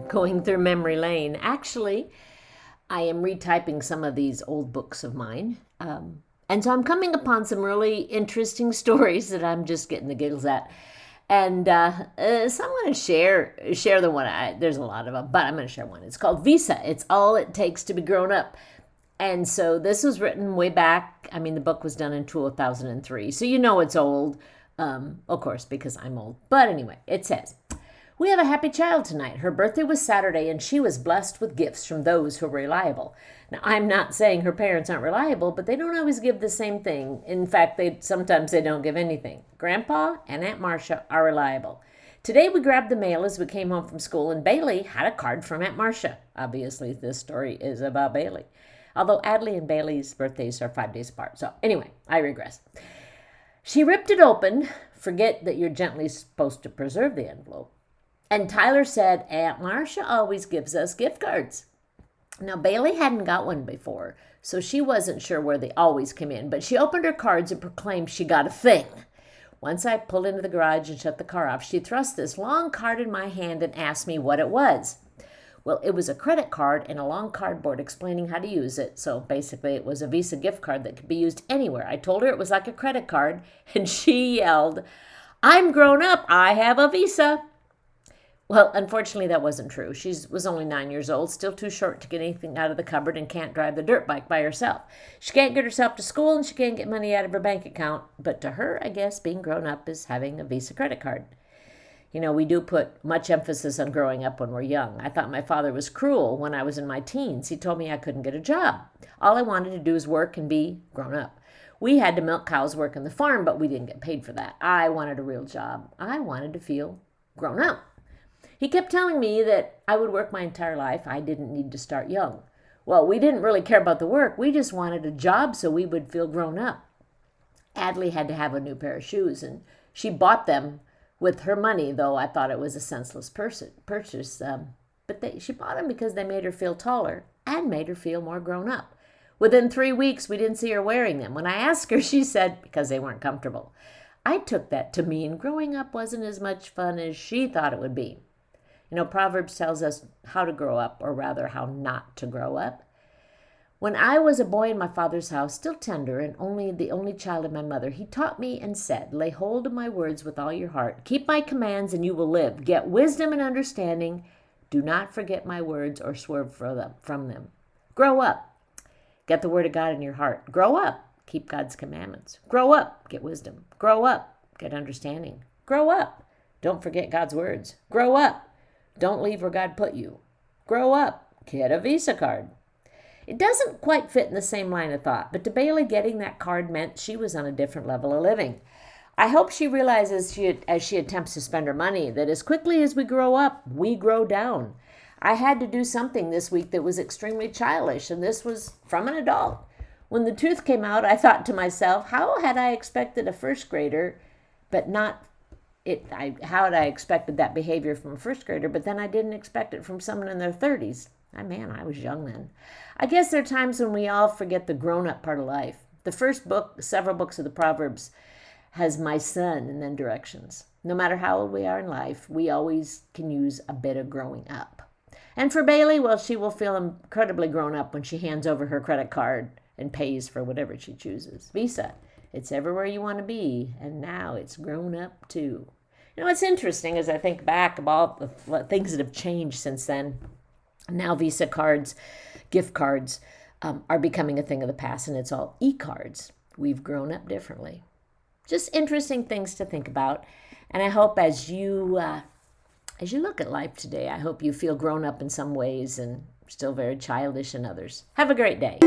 going through memory lane. Actually, I am retyping some of these old books of mine. And so I'm coming upon some really interesting stories that I'm just getting the giggles at. And so I'm going to share the one. There's a lot of them, but I'm going to share one. It's called Visa. It's All It Takes to Be Grown Up. And so this was written way back. I mean, the book was done in 2003. So you know it's old, of course, because I'm old. But anyway, it says, "We have a happy child tonight. Her birthday was Saturday, and she was blessed with gifts from those who are reliable." Now, I'm not saying her parents aren't reliable, but they don't always give the same thing. In fact, sometimes they don't give anything. Grandpa and Aunt Marsha are reliable. Today, we grabbed the mail as we came home from school, and Baihley had a card from Aunt Marsha. Obviously, this story is about Baihley. Although Adley and Bailey's birthdays are 5 days apart. So anyway, I regress. She ripped it open. Forget that you're gently supposed to preserve the envelope. And Tyler said, "Aunt Marsha always gives us gift cards." Now, Baihley hadn't got one before, so she wasn't sure where they always came in, but she opened her cards and proclaimed she got a thing. Once I pulled into the garage and shut the car off, she thrust this long card in my hand and asked me what it was. Well, it was a credit card and a long cardboard explaining how to use it. So basically, it was a Visa gift card that could be used anywhere. I told her it was like a credit card, and she yelled, "I'm grown up. I have a Visa." Well, unfortunately, that wasn't true. She was only 9 years old, still too short to get anything out of the cupboard, and can't drive the dirt bike by herself. She can't get herself to school, and she can't get money out of her bank account. But to her, I guess, being grown up is having a Visa credit card. You know, we do put much emphasis on growing up when we're young. I thought my father was cruel when I was in my teens. He told me I couldn't get a job. All I wanted to do was work and be grown up. We had to milk cows, work on the farm, but we didn't get paid for that. I wanted a real job. I wanted to feel grown up. He kept telling me that I would work my entire life. I didn't need to start young. Well, we didn't really care about the work. We just wanted a job so we would feel grown up. Adley had to have a new pair of shoes, and she bought them with her money, though I thought it was a senseless purchase. But she bought them because they made her feel taller and made her feel more grown up. Within 3 weeks, we didn't see her wearing them. When I asked her, she said, because they weren't comfortable. I took that to mean growing up wasn't as much fun as she thought it would be. You know, Proverbs tells us how to grow up, or rather how not to grow up. When I was a boy in my father's house, still tender and the only child of my mother, he taught me and said, "Lay hold of my words with all your heart. Keep my commands and you will live. Get wisdom and understanding. Do not forget my words or swerve from them." Grow up. Get the word of God in your heart. Grow up. Keep God's commandments. Grow up. Get wisdom. Grow up. Get understanding. Grow up. Don't forget God's words. Grow up. Don't leave where God put you. Grow up. Get a Visa card. It doesn't quite fit in the same line of thought, but to Baihley, getting that card meant she was on a different level of living. I hope she realizes as she attempts to spend her money that as quickly as we grow up, we grow down. I had to do something this week that was extremely childish, and this was from an adult. When the tooth came out, I thought to myself, how had I expected a first grader, but not how had I expected that behavior from a first grader, but then I didn't expect it from someone in their 30s. Man, I was young then. I guess there are times when we all forget the grown-up part of life. The first book, several books of the Proverbs, has "my son" and then directions. No matter how old we are in life, we always can use a bit of growing up. And for Baihley, well, she will feel incredibly grown up when she hands over her credit card and pays for whatever she chooses. Visa, it's everywhere you want to be, and now it's grown up too. You know, what's interesting as I think back about the things that have changed since then. Now Visa cards, gift cards, are becoming a thing of the past, and it's all e-cards. We've grown up differently. Just interesting things to think about. And I hope as you look at life today, I hope you feel grown up in some ways and still very childish in others. Have a great day.